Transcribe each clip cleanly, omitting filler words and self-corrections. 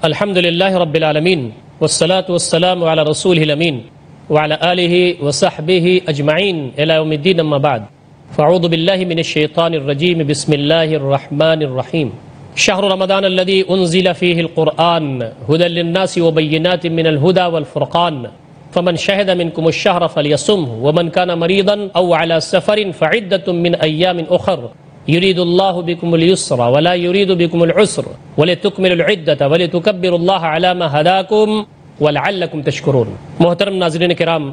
الحمد للہ رب العالمین والصلاة والسلام علی رسولہ الامین وعلی آلہ وصحبہ اجمعین الی یوم الدین اما بعد فاعوذ باللہ من الشیطان الرجیم بسم اللہ الرحمن الرحیم شہر رمضان الذی انزل فیہ القرآن ہدی للناس وبینات من الہدی والفرقان فمن شہد منکم الشہر فلیصمہ ومن کان مریضا او علی سفر فعدۃ من ایام اخر یرید اللہ بکم اليسر ولا یرید بکم العسر ولتکملوا العدۃ ولتکبروا اللہ علی ما ہداکم ولعلکم تشکرون۔ محترم ناظرین کرام،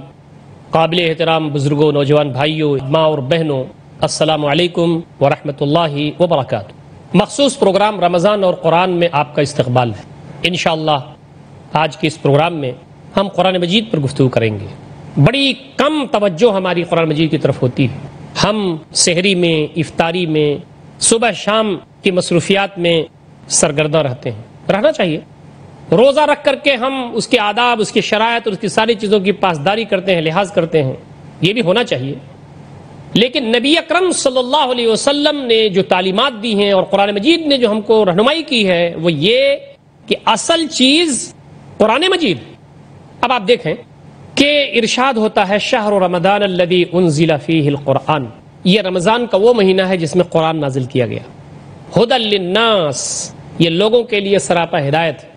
قابل احترام بزرگوں، نوجوان بھائیوں، ماں اور بہنوں، السلام علیکم ورحمۃ اللہ وبرکاتہ۔ مخصوص پروگرام رمضان اور قرآن میں آپ کا استقبال ہے۔ انشاءاللہ آج کے اس پروگرام میں ہم قرآن مجید پر گفتگو کریں گے۔ بڑی کم توجہ ہماری قرآن مجید کی طرف ہوتی ہے۔ ہم سحری میں، افطاری میں، صبح شام کی مصروفیات میں سرگرداں رہتے ہیں، رہنا چاہیے۔ روزہ رکھ کر کے ہم اس کے آداب، اس کی شرائط اور اس کی ساری چیزوں کی پاسداری کرتے ہیں، لحاظ کرتے ہیں، یہ بھی ہونا چاہیے۔ لیکن نبی اکرم صلی اللہ علیہ وسلم نے جو تعلیمات دی ہیں اور قرآن مجید نے جو ہم کو رہنمائی کی ہے وہ یہ کہ اصل چیز قرآن مجید۔ اب آپ دیکھیں کہ ارشاد ہوتا ہے شہر رمضان الذی انزل فیہ القرآن، یہ رمضان کا وہ مہینہ ہے جس میں قرآن نازل کیا گیا۔ ہدی للناس، یہ لوگوں کے لیے سراپا ہدایت ہے۔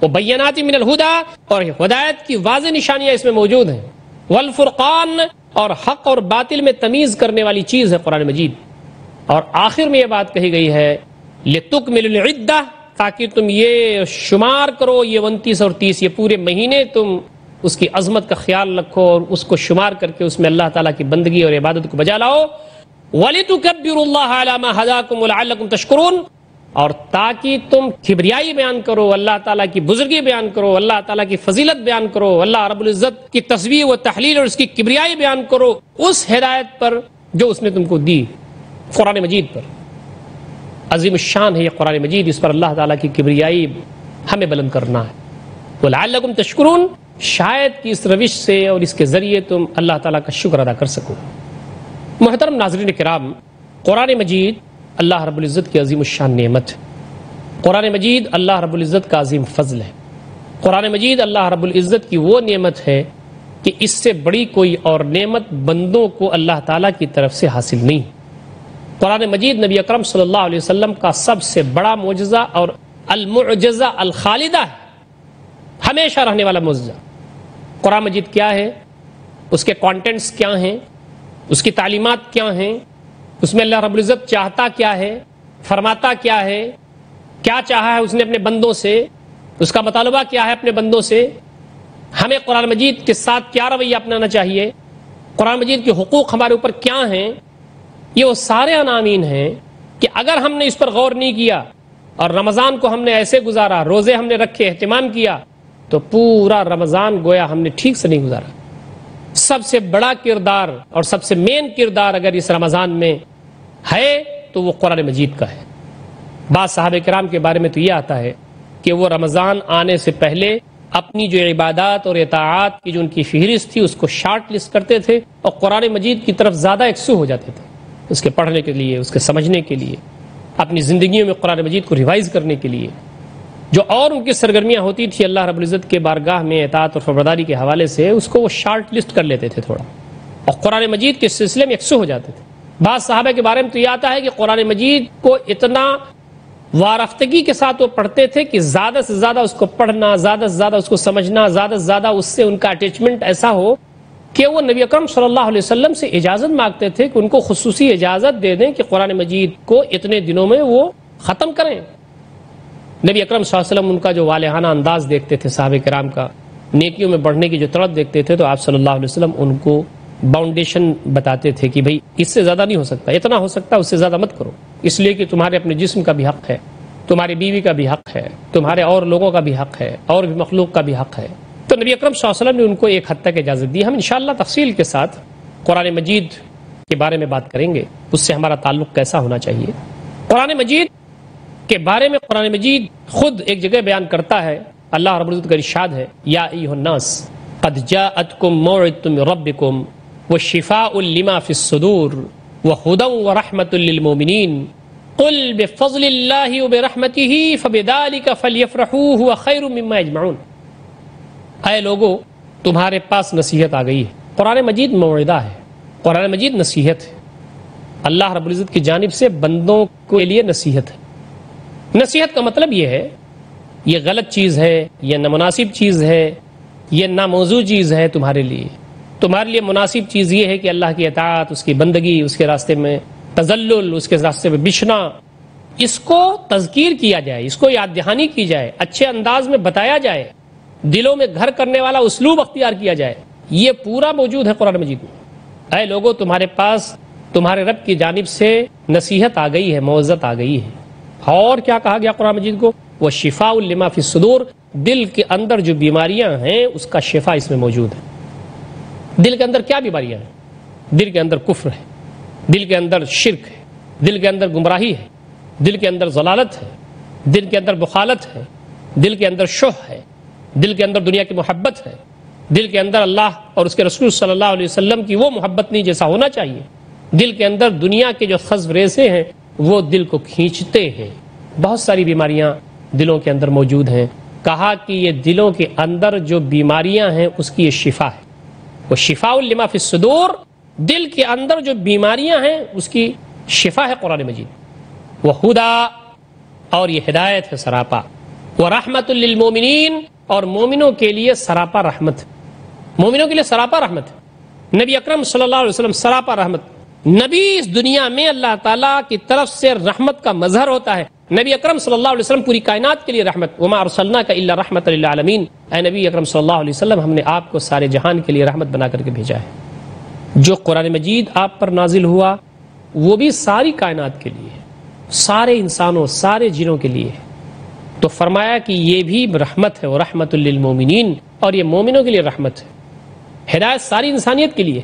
وبینات من الہدی، اور ہدایت کی واضح نشانیاں اس میں موجود ہیں۔ والفرقان، اور حق اور باطل میں تمیز کرنے والی چیز ہے قرآن مجید۔ اور آخر میں یہ بات کہی گئی ہے لتکملوا العدہ، تاکہ تم یہ شمار کرو، یہ 29 اور 30، یہ پورے مہینے تم اس کی عظمت کا خیال رکھو اور اس کو شمار کر کے اس میں اللہ تعالیٰ کی بندگی اور عبادت کو بجا لاؤ۔ وَلِتُكَبِّرُوا اللَّهَ عَلَى مَا هَدَاكُمْ وَلَعَلَّكُمْ تَشْكُرُونَ، اور تاکہ تم کبریائی بیان کرو، اللہ تعالیٰ کی بزرگی بیان کرو، اللہ تعالیٰ کی فضیلت بیان کرو، اللہ رب العزت کی تصویر و تحلیل اور اس کی کبریائی بیان کرو اس ہدایت پر جو اس نے تم کو دی، قرآن مجید پر۔ عظیم الشان ہے یہ قرآن مجید، اس پر اللہ تعالیٰ کی کبریائی ہمیں بلند کرنا ہے۔ وَلَعَلَّكُمْ تَشْكُرُونَ، شاید کہ اس روش سے اور اس کے ذریعے تم اللہ تعالیٰ کا شکر ادا کر سکو۔ محترم ناظرین کرام، قرآن مجید اللہ رب العزت کی عظیم الشان نعمت ہے۔ قرآن مجید اللہ رب العزت کا عظیم فضل ہے۔ قرآن مجید اللہ رب العزت کی وہ نعمت ہے کہ اس سے بڑی کوئی اور نعمت بندوں کو اللہ تعالیٰ کی طرف سے حاصل نہیں۔ قرآن مجید نبی اکرم صلی اللہ علیہ وسلم کا سب سے بڑا معجزہ اور المعجزہ الخالدہ ہے، ہمیشہ رہنے والا معجزہ۔ قرآن مجید کیا ہے، اس کے کانٹینٹس کیا ہیں، اس کی تعلیمات کیا ہیں، اس میں اللہ رب العزت چاہتا کیا ہے، فرماتا کیا ہے، کیا چاہا ہے اس نے اپنے بندوں سے، اس کا مطالبہ کیا ہے اپنے بندوں سے، ہمیں قرآن مجید کے ساتھ کیا رویہ اپنانا چاہیے، قرآن مجید کے حقوق ہمارے اوپر کیا ہیں، یہ وہ سارے عناوین ہیں کہ اگر ہم نے اس پر غور نہیں کیا اور رمضان کو ہم نے ایسے گزارا، روزے ہم نے رکھے، اہتمام کیا، تو پورا رمضان گویا ہم نے ٹھیک سے نہیں گزارا۔ سب سے بڑا کردار اور سب سے مین کردار اگر اس رمضان میں ہے تو وہ قرآن مجید کا ہے۔ بعض صحابہ کرام کے بارے میں تو یہ آتا ہے کہ وہ رمضان آنے سے پہلے اپنی جو عبادات اور اطاعات کی جو ان کی فہرست تھی اس کو شارٹ لسٹ کرتے تھے اور قرآن مجید کی طرف زیادہ یکسو ہو جاتے تھے، اس کے پڑھنے کے لیے، اس کے سمجھنے کے لیے، اپنی زندگیوں میں قرآن مجید کو ریوائز کرنے کے لیے۔ جو اور ان کی سرگرمیاں ہوتی تھی اللہ رب العزت کے بارگاہ میں اطاعت اور فرمانبرداری کے حوالے سے، اس کو وہ شارٹ لسٹ کر لیتے تھے تھوڑا، اور قرآن مجید کے سلسلے میں یکسو ہو جاتے تھے۔ بعض صحابہ کے بارے میں تو یہ آتا ہے کہ قرآن مجید کو اتنا وارفتگی کے ساتھ وہ پڑھتے تھے کہ زیادہ سے زیادہ اس کو پڑھنا، زیادہ سے زیادہ اس کو سمجھنا، زیادہ سے زیادہ اس سے ان کا اٹیچمنٹ ایسا ہو کہ وہ نبی اکرم صلی اللہ علیہ وسلم سے اجازت مانگتے تھے کہ ان کو خصوصی اجازت دے دیں کہ قرآن مجید کو اتنے دنوں میں وہ ختم کریں۔ نبی اکرم صلی اللہ علیہ وسلم ان کا جو والہانہ انداز دیکھتے تھے صحابہ کرام کا، نیکیوں میں بڑھنے کی جو طرف دیکھتے تھے، تو آپ صلی اللہ علیہ وسلم ان کو باؤنڈیشن بتاتے تھے کہ بھئی اس سے زیادہ نہیں ہو سکتا، اتنا ہو سکتا اس سے زیادہ مت کرو، اس لیے کہ تمہارے اپنے جسم کا بھی حق ہے، تمہاری بیوی کا بھی حق ہے، تمہارے اور لوگوں کا بھی حق ہے، اور بھی مخلوق کا بھی حق ہے۔ تو نبی اکرم صلی اللہ علیہ وسلم نے ان کو ایک حد تک اجازت دی۔ ہم انشاءاللہ تفصیل کے ساتھ قرآن مجید کے بارے میں بات کریں گے، اس سے ہمارا تعلق کیسا ہونا چاہیے۔ قرآن مجید کے بارے میں قرآن مجید خود ایک جگہ بیان کرتا ہے، اللہ رب العزت کا ارشاد ہے یا ایھا الناس قد جاءتکم موعظۃ من ربکم وشفاء لما فی الصدور وہدی ورحمۃ للمؤمنین قل بفضل اللہ وبرحمتہ فبذلک فلیفرحوا هو خیر مما یجمعون۔ اے لوگو تمہارے پاس نصیحت آ گئی ہے۔ قرآن مجید موعظہ ہے، قرآن مجید نصیحت ہے، اللہ رب العزت کی جانب سے بندوں کے لیے نصیحت ہے۔ نصیحت کا مطلب یہ ہے یہ غلط چیز ہے، یہ نامناسب چیز ہے، یہ ناموضوع چیز ہے تمہارے لیے مناسب چیز یہ ہے کہ اللہ کی اطاعت، اس کی بندگی، اس کے راستے میں تذلل، اس کے راستے میں بچھنا، اس کو تذکیر کیا جائے، اس کو یاد دہانی کی جائے، اچھے انداز میں بتایا جائے، دلوں میں گھر کرنے والا اسلوب اختیار کیا جائے، یہ پورا موجود ہے قرآن مجید میں۔ اے لوگوں تمہارے پاس تمہارے رب کی جانب سے نصیحت آ گئی ہے، موعظت آ گئی ہے۔ اور کیا کہا گیا قرآن مجید کو؟ وہ شفاء لما فی الصدور، دل کے اندر جو بیماریاں ہیں اس کا شفا اس میں موجود ہے۔ دل کے اندر کیا بیماریاں ہیں؟ دل کے اندر کفر ہے، دل کے اندر شرک ہے، دل کے اندر گمراہی ہے، دل کے اندر ضلالت ہے، دل کے اندر بخالت ہے، دل کے اندر شح ہے، دل کے اندر دنیا کی محبت ہے، دل کے اندر اللہ اور اس کے رسول صلی اللہ علیہ وسلم کی وہ محبت نہیں جیسا ہونا چاہیے، دل کے اندر دنیا کے جو خزف ریزے ہیں وہ دل کو کھینچتے ہیں۔ بہت ساری بیماریاں دلوں کے اندر موجود ہیں۔ کہا کہ یہ دلوں کے اندر جو بیماریاں ہیں اس کی یہ شفا ہے، وہ شفاء لما فی الصدور، دل کے اندر جو بیماریاں ہیں اس کی شفا ہے قرآن مجید۔ وہ ہدا، اور یہ ہدایت ہے سراپا، وہ رحمت للمومنین، اور مومنوں کے لیے سراپا رحمت، مومنوں کے لیے سراپا رحمت۔ نبی اکرم صلی اللہ علیہ وسلم سراپا رحمت، نبی اس دنیا میں اللہ تعالیٰ کی طرف سے رحمت کا مظہر ہوتا ہے۔ نبی اکرم صلی اللہ علیہ وسلم پوری کائنات کے لیے رحمت، وما ارسلناک الا رحمۃ للعالمین، اے نبی اکرم صلی اللہ علیہ وسلم ہم نے آپ کو سارے جہان کے لیے رحمت بنا کر کے بھیجا ہے۔ جو قرآن مجید آپ پر نازل ہوا وہ بھی ساری کائنات کے لیے، سارے انسانوں، سارے جنوں کے لیے، تو فرمایا کہ یہ بھی رحمت ہے، وہ رحمت للمومنین، اور یہ مومنوں کے لیے رحمت ہے۔ ہدایت ساری انسانیت کے لیے،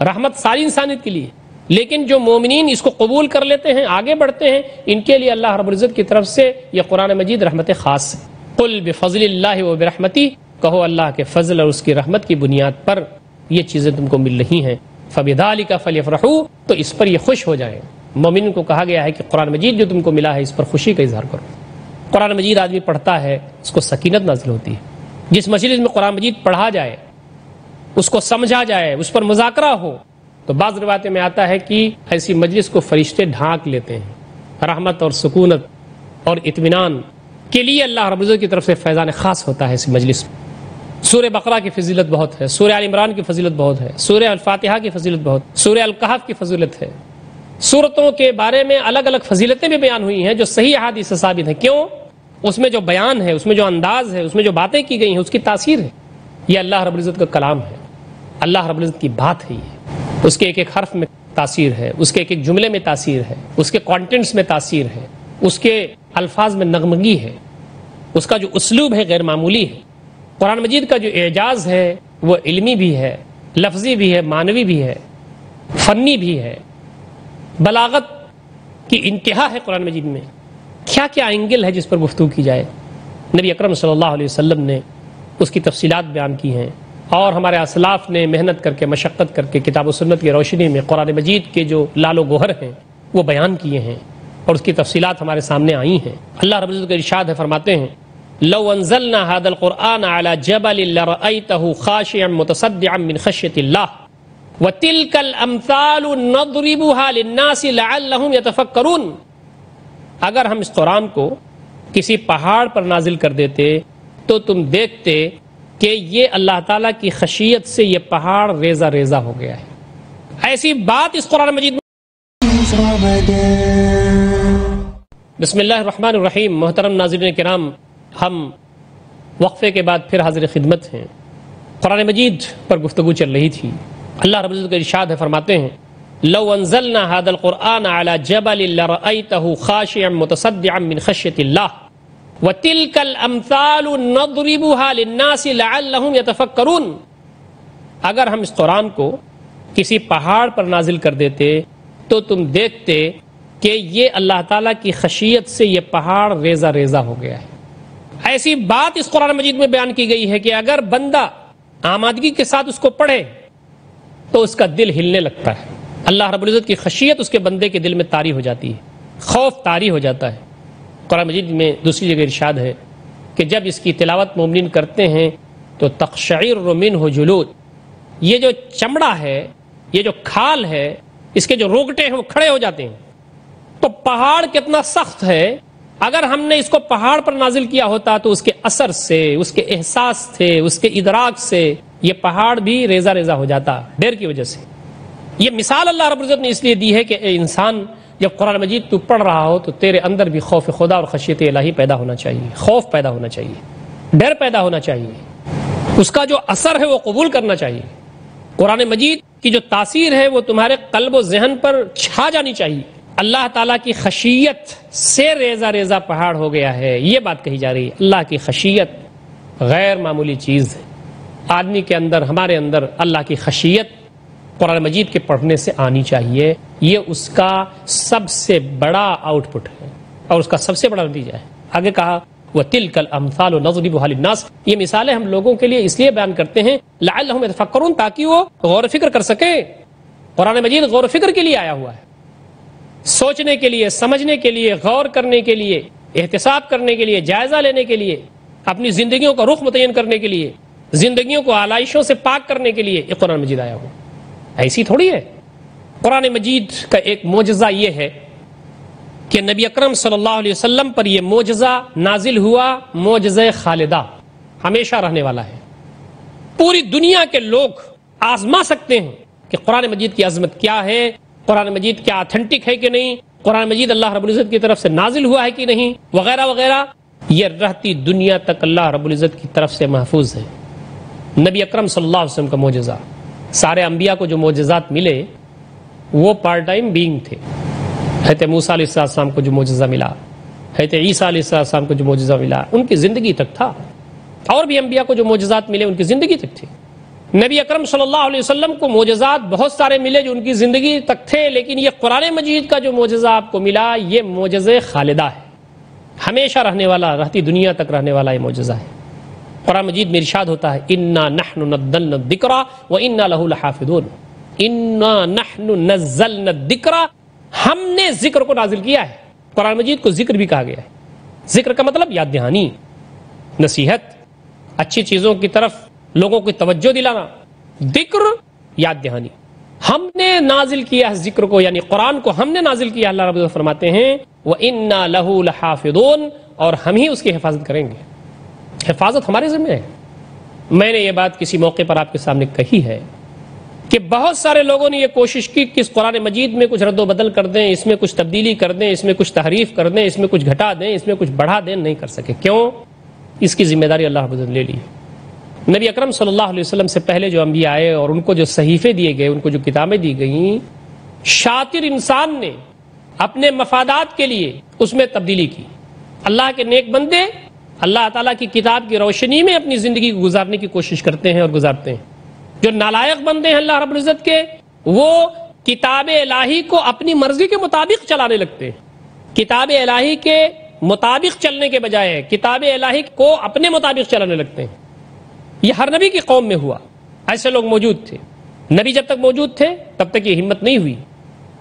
رحمت ساری انسانیت کے لیے، لیکن جو مومنین اس کو قبول کر لیتے ہیں، آگے بڑھتے ہیں، ان کے لیے اللہ رب العزت کی طرف سے یہ قرآن مجید رحمت خاص ہے۔ قل بفضل اللہ وبرحمتہ، کہو اللہ کے فضل اور اس کی رحمت کی بنیاد پر یہ چیزیں تم کو مل رہی ہیں، فبذلک فلیفرحوا، تو اس پر یہ خوش ہو جائیں۔ مومنین کو کہا گیا ہے کہ قرآن مجید جو تم کو ملا ہے اس پر خوشی کا اظہار کرو۔ قرآن مجید آدمی پڑھتا ہے اس کو سکینت نازل ہوتی ہے۔ جس مجلس میں قرآن مجید پڑھا جائے، اس کو سمجھا جائے، اس پر مذاکرہ ہو، تو بعض روایتوں میں آتا ہے کہ ایسی مجلس کو فرشتے ڈھانک لیتے ہیں۔ رحمت اور سکونت اور اطمینان کے لیے اللہ رب العزت کی طرف سے فیضان خاص ہوتا ہے اس مجلس میں۔ سورہ بقرہ کی فضیلت بہت ہے، سورہ آل عمران کی فضیلت بہت ہے، سورہ الفاتحہ کی فضیلت بہت، سورہ الکہف کی فضیلت ہے۔ سورتوں کے بارے میں الگ الگ فضیلتیں بھی بیان ہوئی ہیں جو صحیح احادیث سے ثابت ہیں۔ کیوں؟ اس میں جو بیان ہے، اس میں جو انداز ہے، اس میں جو باتیں کی گئی ہیں، اس کی تاثیر ہے۔ یہ اللہ رب العزت کا کلام ہے، اللہ رب العزت کی بات ہے، یہ اس کے ایک ایک حرف میں تاثیر ہے، اس کے ایک ایک جملے میں تاثیر ہے، اس کے کانٹینٹس میں تاثیر ہے، اس کے الفاظ میں نغمگی ہے، اس کا جو اسلوب ہے غیر معمولی ہے۔ قرآن مجید کا جو اعجاز ہے وہ علمی بھی ہے، لفظی بھی ہے، معنوی بھی ہے، فنی بھی ہے، بلاغت کی انتہا ہے قرآن مجید میں۔ کیا کیا اینگل ہے جس پر گفتگو کی جائے، نبی اکرم صلی اللہ علیہ وسلم نے اس کی تفصیلات بیان کی ہیں، اور ہمارے اسلاف نے محنت کر کے، مشقت کر کے، کتاب و سنت کی روشنی میں قرآن مجید کے جو لال و گوہر ہیں وہ بیان کیے ہیں، اور اس کی تفصیلات ہمارے سامنے آئی ہیں۔ اللہ رب العزت کا ارشاد ہے، فرماتے ہیں لو انزلنا هذا القرآن على جبل لرأيته خاشعا متصدعا من خشية الله وتلك الامثال نضربها للناس لعلهم يتفكرون۔ اگر ہم اس قرآن کو کسی پہاڑ پر نازل کر دیتے تو تم دیکھتے کہ یہ اللہ تعالیٰ کی خشیت سے یہ پہاڑ ریزہ ریزہ ہو گیا ہے۔ ایسی بات اس قرآن مجید میں۔ بسم اللہ الرحمن الرحیم۔ محترم ناظرین کرام، ہم وقفے کے بعد پھر حاضر خدمت ہیں۔ قرآن مجید پر گفتگو چل رہی تھی۔ اللہ رب العزت کا ارشاد ہے، فرماتے ہیں لو انزلنا هذا القرآن على جبل لرأيته خاشعا متصدعا من خشية الله وتلك الامثال نضربها للناس لعلهم يتفكرون۔ اگر ہم اس قرآن کو کسی پہاڑ پر نازل کر دیتے تو تم دیکھتے کہ یہ اللہ تعالیٰ کی خشیت سے یہ پہاڑ ریزہ ریزہ ہو گیا ہے۔ ایسی بات اس قرآن مجید میں بیان کی گئی ہے کہ اگر بندہ آمادگی کے ساتھ اس کو پڑھے تو اس کا دل ہلنے لگتا ہے۔ اللہ رب العزت کی خشیت اس کے بندے کے دل میں طاری ہو جاتی ہے۔ خوف طاری ہو جاتا ہے۔ قرآن مجید میں دوسری جگہ ارشاد ہے کہ جب اس کی تلاوت مومنین کرتے ہیں تو تقشعر منہ جلود، یہ جو چمڑا ہے، یہ جو کھال ہے، اس کے جو روگٹے ہیں وہ کھڑے ہو جاتے ہیں۔ تو پہاڑ کتنا سخت ہے، اگر ہم نے اس کو پہاڑ پر نازل کیا ہوتا تو اس کے اثر سے، اس کے احساس سے، اس کے ادراک سے یہ پہاڑ بھی ریزہ ریزہ ہو جاتا ڈر کی وجہ سے۔ یہ مثال اللہ رب العزت نے اس لیے دی ہے کہ اے انسان، جب قرآن مجید تو پڑھ رہا ہو تو تیرے اندر بھی خوف خدا اور خشیت الہی پیدا ہونا چاہیے، خوف پیدا ہونا چاہیے، ڈر پیدا ہونا چاہیے، اس کا جو اثر ہے وہ قبول کرنا چاہیے۔ قرآن مجید کی جو تاثیر ہے وہ تمہارے قلب و ذہن پر چھا جانی چاہیے۔ اللہ تعالیٰ کی خشیت سے ریزہ ریزہ پہاڑ ہو گیا ہے، یہ بات کہی جا رہی ہے۔ اللہ کی خشیت غیر معمولی چیز ہے۔ آدمی کے اندر، ہمارے اندر اللہ کی خشیت قرآن مجید کے پڑھنے سے آنی چاہیے، یہ اس کا سب سے بڑا آؤٹ پٹ ہے اور اس کا سب سے بڑا نتیجہ ہے۔ آگے کہا وَتِلْكَ الْأَمْثَالُ نَضْرِبُهَا لِلنَّاسِ، یہ مثالیں ہم لوگوں کے لیے اس لیے بیان کرتے ہیں لَعَلَّهُمْ يَتَفَكَّرُونَ، تاکہ وہ غور و فکر کر سکیں۔ قرآن مجید غور و فکر کے لیے آیا ہوا ہے، سوچنے کے لیے، سمجھنے کے لیے، غور کرنے کے لیے، احتساب کرنے کے لیے، جائزہ لینے کے لیے، اپنی زندگیوں کا رخ متعین کرنے کے لیے، زندگیوں کو آلائشوں سے پاک کرنے کے لیے یہ قرآن مجید آیا ہوا۔ ایسی تھوڑی ہے۔ قرآن مجید کا ایک معجزہ یہ ہے کہ نبی اکرم صلی اللہ علیہ وسلم پر یہ معجزہ نازل ہوا، معجزہ خالدہ، ہمیشہ رہنے والا ہے۔ پوری دنیا کے لوگ آزما سکتے ہیں کہ قرآن مجید کی عظمت کیا ہے، قرآن مجید کیا اتھینٹک ہے کہ نہیں، قرآن مجید اللہ رب العزت کی طرف سے نازل ہوا ہے کہ نہیں، وغیرہ وغیرہ۔ یہ رہتی دنیا تک اللہ رب العزت کی طرف سے محفوظ ہے۔ نبی اکرم صلی اللہ علیہ وسلم کا معجزہ، سارے انبیاء کو جو معجزات ملے وہ پارٹ ٹائم بینگ تھے۔ حضرت موسیٰ علیہ السلام کو جو معجزہ ملا، حضرت عیسیٰ علیہ السلام کو جو معجزہ ملا، ان کی زندگی تک تھا۔ اور بھی انبیاء کو جو معجزات ملے ان کی زندگی تک تھے۔ نبی اکرم صلی اللہ علیہ وسلم کو معجزات بہت سارے ملے جو ان کی زندگی تک تھے، لیکن یہ قرآن مجید کا جو معجزہ آپ کو ملا یہ معجزہ خالدہ ہے، ہمیشہ رہنے والا، رہتی دنیا تک رہنے والا یہ معجزہ ہے۔ قرآن مجید میں ارشاد ہوتا ہے انا نحن نزلنا الذکر وانا له لحافظون، انا نحن نزلنا الذکر، ہم نے ذکر کو نازل کیا ہے۔ قرآن مجید کو ذکر بھی کہا گیا ہے۔ ذکر کا مطلب یاد دہانی، نصیحت، اچھی چیزوں کی طرف لوگوں کو توجہ دلانا، ذکر یاد دہانی۔ ہم نے نازل کیا ہے ذکر کو، یعنی قرآن کو ہم نے نازل کیا، اللہ رب العزت فرماتے ہیں وَإِنَّا لَهُ لَحَافِظُونَ، اور ہم ہی اس کی حفاظت کریں گے۔ حفاظت ہمارے ذمہ ہے۔ میں نے یہ بات کسی موقع پر آپ کے سامنے کہی ہے کہ بہت سارے لوگوں نے یہ کوشش کی کہ اس قرآن مجید میں کچھ رد و بدل کر دیں، اس میں کچھ تبدیلی کر دیں، اس میں کچھ تحریف کر دیں، اس میں کچھ گھٹا دیں، اس میں کچھ بڑھا دیں، نہیں کر سکے۔ کیوں؟ اس کی ذمہ داری اللہ رب العزت نے لے لی۔ نبی اکرم صلی اللہ علیہ وسلم سے پہلے جو انبیاء آئے اور ان کو جو صحیفے دیے گئے، ان کو جو کتابیں دی گئیں، شاطر انسان نے اپنے مفادات کے لیے اس میں تبدیلی کی۔ اللہ کے نیک بندے اللہ تعالیٰ کی کتاب کی روشنی میں اپنی زندگی کو گزارنے کی کوشش کرتے ہیں اور گزارتے ہیں۔ جو نالائق بندے ہیں اللہ رب العزت کے، وہ کتاب الہی کو اپنی مرضی کے مطابق چلانے لگتے ہیں۔ کتاب الہی کے مطابق چلنے کے بجائے کتاب الہی کو اپنے مطابق چلانے لگتے ہیں۔ یہ ہر نبی کی قوم میں ہوا، ایسے لوگ موجود تھے۔ نبی جب تک موجود تھے تب تک یہ ہمت نہیں ہوئی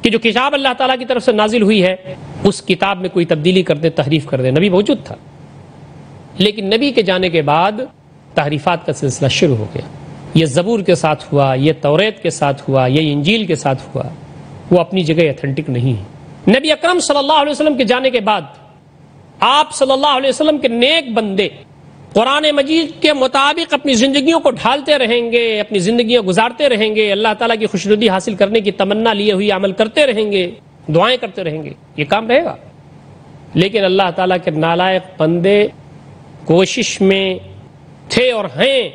کہ جو کتاب اللہ تعالیٰ کی طرف سے نازل ہوئی ہے اس کتاب میں کوئی تبدیلی کر دے، تحریف کر دے۔ نبی موجود تھا، لیکن نبی کے جانے کے بعد تحریفات کا سلسلہ شروع ہو گیا۔ یہ زبور کے ساتھ ہوا، یہ توریت کے ساتھ ہوا، یہ انجیل کے ساتھ ہوا، وہ اپنی جگہ اتھینٹک نہیں ہے۔ نبی اکرم صلی اللہ علیہ وسلم کے جانے کے بعد آپ صلی اللہ علیہ وسلم کے نیک بندے قرآن مجید کے مطابق اپنی زندگیوں کو ڈھالتے رہیں گے، اپنی زندگیاں گزارتے رہیں گے، اللہ تعالیٰ کی خوشنودی حاصل کرنے کی تمنا لیے ہوئی عمل کرتے رہیں گے، دعائیں کرتے رہیں گے، یہ کام رہے گا۔ لیکن اللہ تعالیٰ کے نالائق بندے کوشش میں تھے اور ہیں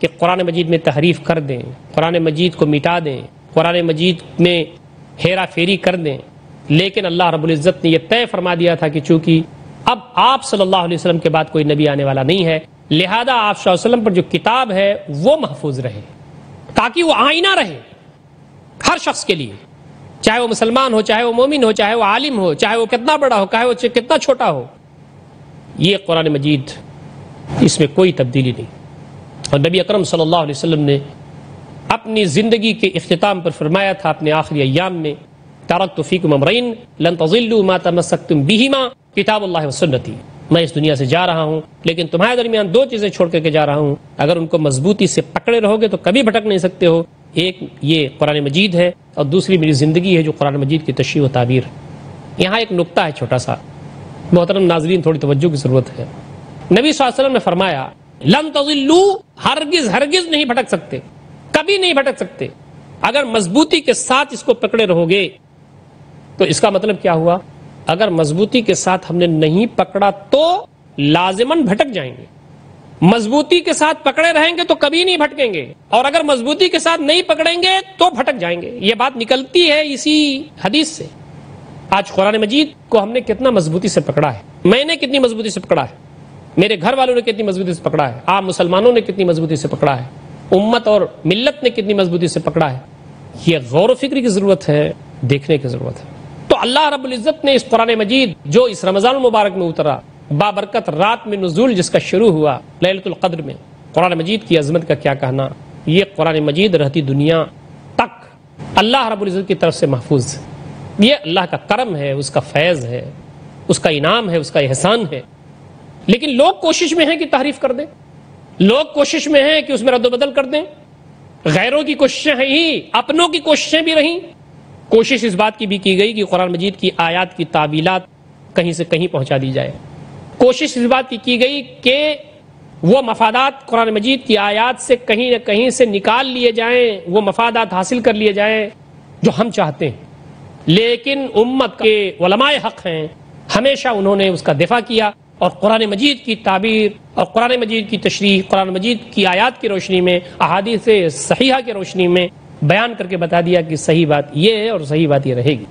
کہ قرآن مجید میں تحریف کر دیں، قرآن مجید کو مٹا دیں، قرآن مجید میں ہیرا پھیری کر دیں۔ لیکن اللہ رب العزت نے یہ طے فرما دیا تھا کہ چونکہ اب آپ صلی اللہ علیہ وسلم کے بعد کوئی نبی آنے والا نہیں ہے، لہذا آپ صلی اللہ علیہ وسلم پر جو کتاب ہے وہ محفوظ رہے، تاکہ وہ آئینہ رہے ہر شخص کے لیے، چاہے وہ مسلمان ہو، چاہے وہ مومن ہو، چاہے وہ عالم ہو، چاہے وہ کتنا بڑا ہو، چاہے وہ کتنا چھوٹا ہو۔ یہ قرآن مجید، اس میں کوئی تبدیلی نہیں۔ اور نبی اکرم صلی اللہ علیہ وسلم نے اپنی زندگی کے اختتام پر فرمایا تھا اپنے آخری ایام میں ترکت فیکم امرین لن تضلوا ما تمسکتم بہما کتاب اللہ و سنتی. میں اس دنیا سے جا رہا ہوں لیکن تمہارے درمیان دو چیزیں چھوڑ کر کے جا رہا ہوں، اگر ان کو مضبوطی سے پکڑے رہو گے تو کبھی بھٹک نہیں سکتے ہو. ایک یہ قرآن مجید ہے اور دوسری میری زندگی ہے جو قرآن مجید کی تشریح و تعبیر. یہاں ایک نقطہ ہے چھوٹا سا، محترم ناظرین تھوڑی توجہ کی ضرورت ہے. نبی صلی اللہ علیہ وسلم نے فرمایا لن تضلوا، ہرگز ہرگز نہیں بھٹک سکتے، کبھی نہیں بھٹک سکتے. اگر مضبوطی کے ساتھ اس کو پکڑے رہو گے تو اس کا مطلب کیا ہوا؟ اگر مضبوطی کے ساتھ ہم نے نہیں پکڑا تو لازماً بھٹک جائیں گے. مضبوطی کے ساتھ پکڑے رہیں گے تو کبھی نہیں بھٹکیں گے، اور اگر مضبوطی کے ساتھ نہیں پکڑیں گے تو بھٹک جائیں گے. یہ بات نکلتی ہے اسی حدیث سے. آج قرآن مجید کو ہم نے کتنا مضبوطی سے پکڑا ہے، میں نے کتنی مضبوطی سے پکڑا ہے، میرے گھر والوں نے کتنی مضبوطی سے پکڑا ہے، عام مسلمانوں نے کتنی مضبوطی سے پکڑا ہے، امت اور ملت نے کتنی مضبوطی سے پکڑا ہے. یہ غور و فکر کی ضرورت ہے، دیکھنے کی ضرورت ہے. تو اللہ رب العزت نے اس قرآن مجید جو اس رمضان المبارک میں اترا، بابرکت رات میں نزول جس کا شروع ہوا لیلۃ القدر میں، قرآن مجید کی عظمت کا کیا کہنا. یہ قرآن مجید رہتی دنیا تک اللہ رب العزت کی طرف سے محفوظ ہے. یہ اللہ کا کرم ہے، اس کا فیض ہے، اس کا انعام ہے، اس کا احسان ہے. لیکن لوگ کوشش میں ہیں کہ تحریف کر دیں، لوگ کوشش میں ہیں کہ اس میں رد و بدل کر دیں. غیروں کی کوششیں ہیں ہی، اپنوں کی کوششیں بھی رہیں. کوشش اس بات کی بھی کی گئی کہ قرآن مجید کی آیات کی تعویلات کہیں سے کہیں پہنچا دی جائے. کوشش اس بات کی گئی کہ وہ مفادات قرآن مجید کی آیات سے کہیں نہ کہیں سے نکال لیے جائیں، وہ مفادات حاصل کر لیے جائیں جو ہم چاہتے ہیں. لیکن امت کے علماء حق ہیں، ہمیشہ انہوں نے اس کا دفاع کیا اور قرآن مجید کی تعبیر اور قرآن مجید کی تشریح، قرآن مجید کی آیات کی روشنی میں، احادیث صحیحہ کی روشنی میں بیان کر کے بتا دیا کہ صحیح بات یہ ہے اور صحیح بات یہ رہے گی.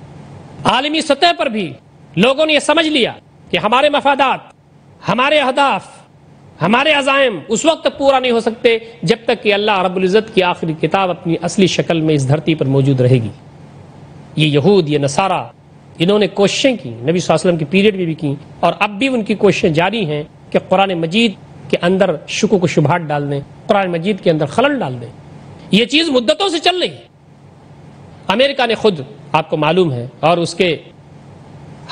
عالمی سطح پر بھی لوگوں نے یہ سمجھ لیا کہ ہمارے مفادات، ہمارے اہداف، ہمارے عزائم اس وقت پورا نہیں ہو سکتے جب تک کہ اللہ رب العزت کی آخری کتاب اپنی اصلی شکل میں اس دھرتی پر موجود رہے گی. یہ یہود، یہ نصارہ، انہوں نے کوششیں کی، نبی صلی اللہ علیہ وسلم کی پیریڈ میں بھی کی، اور اب بھی ان کی کوششیں جاری ہیں کہ قرآن مجید کے اندر شکوک و شبہات ڈال دیں، قرآن مجید کے اندر خلل ڈال دیں. یہ چیز مدتوں سے چل رہی ہے. امریکہ نے خود، آپ کو معلوم ہے، اور اس کے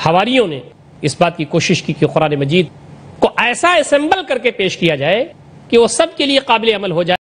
حواریوں نے اس بات کی کوشش کی کہ قرآن مجید کو ایسا اسمبل کر کے پیش کیا جائے کہ وہ سب کے لیے قابل عمل ہو جائے.